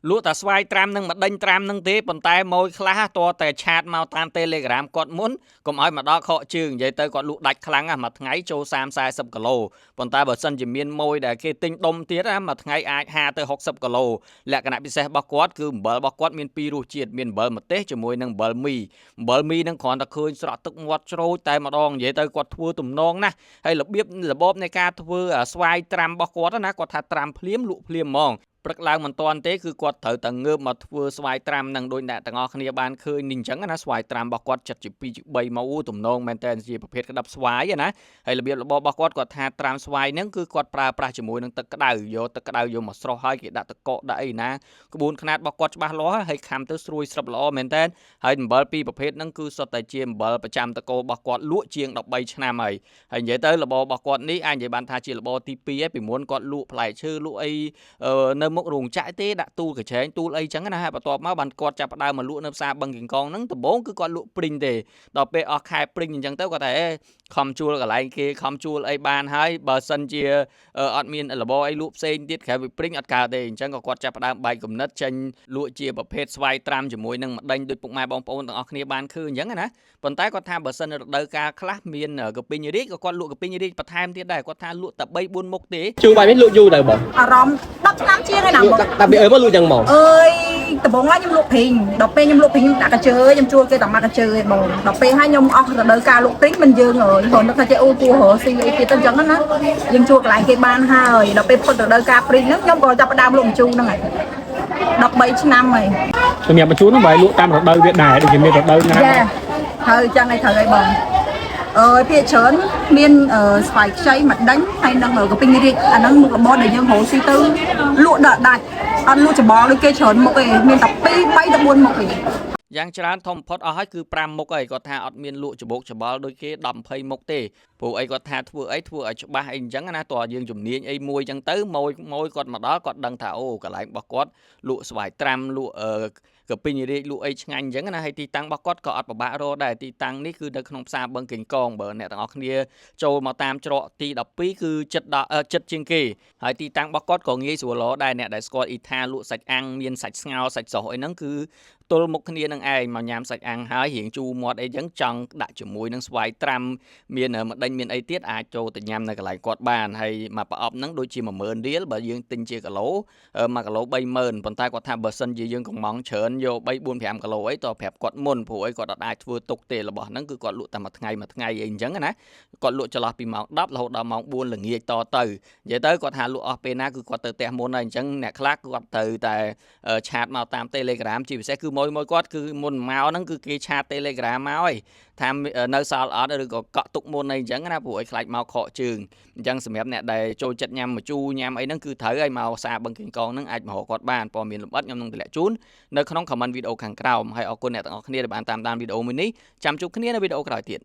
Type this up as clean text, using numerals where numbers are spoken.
លក់តែស្វាយត្រាំនឹងមកដេញត្រាំនឹងទេប៉ុន្តែម៉ួយខ្លះតើតែឆាតមកតាម Telegram គាត់មុនកុំឲ្យមកដល់ខកជើងនិយាយទៅគាត់លក់ដាច់ខ្លាំងមួយថ្ងៃចូល30-40គីឡូប៉ុន្តែបើសិនជាមានម៉ួយដែលគេទិញដុំទៀតមួយថ្ងៃអាច50ទៅ60គីឡូលក្ខណៈពិសេសរបស់គាត់គឺអំបិលរបស់គាត់មានពីររសជាតិមានអំបិលម្ទេសជាមួយនឹងអំបិលមីនឹងគ្រាន់តែឃើញស្រក់ទឹកមាត់ច្រូចតែម្ដងនិយាយទៅគាត់ធ្វើទំនងណាស់ហើយរបបនៃការធ្វើស្វាយត្រាំរបស់គាត់ណាគាត់ថាត្រាំភ្លាមលក់ភ្លាមហ្មងព្រឹកឡើងមិនតាន់ទេគឺគាត់ត្រូវតែងើបមកធ្វើស្វាយត្រាំនឹងដូចអ្នកទាំងអស់គ្នាបានឃើញនេះអញ្ចឹងណាស្វាយត្រាំរបស់គាត់ចិត្តជា2ជា3មកទំនងមែនតើជាប្រភេទក្តាប់ស្វាយណាហើយរបៀបរបបរបស់គាត់ថាត្រាំស្វាយហ្នឹងគឺគាត់ប្រើប្រាស់ជាមួយនឹងទឹកក្តៅយកទឹកក្តៅយកមកស្រុះហើយគេដាក់ទឹកកកដាក់អីណាក្បួនខ្នាតរបស់គាត់ច្បាស់លាស់ហើយខាំទៅស្រួយស្រាប់ល្អមែនតើហើយអំបិលពីរប្រភេទហ្នឹងគឺសុទ្ធតែជាអំបិលប្រចាំតកូលរបស់គាត់លក់ជាង13ឆ្នាំហើយនិយាយទៅរបបរបស់គាត់នេះអាចនិយាយបានថាជារបបទី2ហើយពីមុនគាត់លក់ផ្លែឈើលក់អីនៅមុខរោងចក្រទេដាក់ទូលកញ្ឆេងទូលអីចឹងណាហើយបន្ទាប់មកបានគាត់ចាប់ផ្ដើមមកលក់នៅផ្សារបឹងកង្កងហ្នឹងដំបូងគឺគាត់លក់ព្រីងទេដល់ពេលអស់ខែព្រីងអញ្ចឹងទៅគាត់ថាខំជួលកន្លែងគេខំជួលអីបានហើយបើសិនជាអត់មានរបរអីលក់ផ្សេងទៀតក្រៅពីព្រីងអត់កើតទេអញ្ចឹងក៏គាត់ចាប់ផ្ដើមបែកគំនិតចេញលក់ជាប្រភេទស្វាយត្រាំជាមួយនឹងម្ដេញដូចពុកម៉ែបងប្អូនទាំងអស់គ្នាបានឃើញអញ្ចឹងណាប៉ុន្តែគាត់ថាបើសិនរដូវកាលខ្លះមានកពីញរាជក៏គាត់លក់កពីញរាជបន្ថែមទៀតដែរគាត់ថាលក់តែ3 4មុខទេជួបាយនេះលក់យូរដែរបងអារម្មណ៍10ឆ្នាំជាងហើយណាបងតែពីមកលក់យ៉ាងមកអើយដំបងឡើយខ្ញុំលក់ព្រីងដល់ពេលខ្ញុំលក់ព្រីងខ្ញុំដាក់កញ្ជើខ្ញុំជួលគេតែមកកញ្ជើឯងបងដល់ពេលហើយខ្ញុំអស់រដូវកាលលក់ព្រីងមិនយើងព្រោះនឹកថាចេះអូទួរស៊ីអីទៀតទៅអញ្ចឹងណាយើងជួលកន្លែងគេបានហើយដល់ពេលផុតរដូវកាលព្រីងហ្នឹងខ្ញុំក៏ចាប់ផ្ដើមលក់បញ្ជូរហ្នឹងហើយ13ឆ្នាំហើយសម្រាប់បញ្ជូរហ្នឹងបើលក់តាមរដូវវាដែរដូចជាមានរដូវណាហើយអញ្ចឹងឯងត្រូវហើយបងភាគច្រើនមានស្វាយខ្ចីម្ដេញហើយនឹងកពីញរាជអាហ្នឹងមុខរបរដែលយើងរកស៊ីទៅលក់ដល់ដាច់អត់លក់ច្បល់ដូចគេច្រើនមុខទេមានតែ2 3 ទៅ4មុខទេយ៉ាងច្រើនធំបំផុតអស់ហើយគឺ5មុខហើយគាត់ថាអត់មានលក់ច្បោកច្បល់ដូចគេ10 20មុខទេព្រោះអីគាត់ថាធ្វើឲ្យច្បាស់អីអញ្ចឹងណាតើយើងជំនាញអីមួយអញ្ចឹងទៅម៉ួយគាត់មកដល់គាត់ដឹងថាអូកន្លែងរបស់គាត់លក់ស្វាយត្រាំលក់កពីញរាជលក់អីឆ្ងាញ់អញ្ចឹងណាហើយទីតាំងរបស់គាត់ក៏អត់ពិបាករកដែរទីតាំងនេះគឺនៅក្នុងផ្សារបឹងកេងកងបើអ្នកទាំងអស់គ្នាចូលមកតាមច្រកទី12គឺចិត្តជាងគេហើយទីតាំងរបស់គាត់ក៏ងាយស្រួលរកដែរអ្នកដែលស្គាល់អ៊ីថាលក់សាច់អាំងមានសាច់ស្ងោរសាច់ស្រស់អីហ្នឹងគឺទល់មុខគ្នានឹងឯងមកញ៉ាំសាច់អាំងហើយរៀងជូរមាត់អីចឹងចង់ដាក់ជាមួយនឹងស្វាយត្រាំមានម្ដេញមានអីទៀតអាចចូលទៅញ៉ាំនៅកន្លែងគាត់បានហើយមកប្រអប់ហ្នឹងដូចជា10000រៀលបើយើងទិញជាគីឡូ1គីឡូ30000ប៉ុន្តែគាត់ថាបើសិនជាយើងកំងច្រើនយក3 4 5គីឡូអីតើប្រាប់គាត់មុនព្រោះអីគាត់អត់អាចធ្វើទុកទេរបស់ហ្នឹងគឺគាត់លក់តែមួយថ្ងៃអីអញ្ចឹងណាគាត់លក់ចន្លោះពីម៉ោង10រហូតដល់ម៉ោង4ល្ងាចតទៅនិយាយទៅគាត់ថាលក់អស់ពេលណាគឺគាត់ទៅផ្ទះមុនហើយអញ្ចឹងអ្នកខ្លះគាត់ទៅតែឆាតមកតាម Telegram ជាពិសេសគឺមួយគាត់គឺមុនមកហ្នឹងគឺគេឆាត Telegram មកហើយថានៅសល់អត់ឬក៏កក់ទុកមុនអីអញ្ចឹងណាព្រោះឲ្យខ្លាចមកខកជើងអញ្ចឹងសម្រាប់អ្នកដែលចូលចិត្តញ៉ាំម្ជូរញ៉ាំអីហ្នឹងគឺត្រូវឲ្យមកសារបឹងកេងកងហ្នឹងអាចមករកគាត់បានព័ត៌មានលម្អិតខ្ញុំនឹងតម្លាក់ជូននៅក្នុង comment វីដេអូខាងក្រោមហើយអរគុណអ្នកទាំងអស់គ្នាដែលបានតាមដានវីដេអូមួយនេះចាំជួបគ្នានៅវីដេអូក្រោយទៀត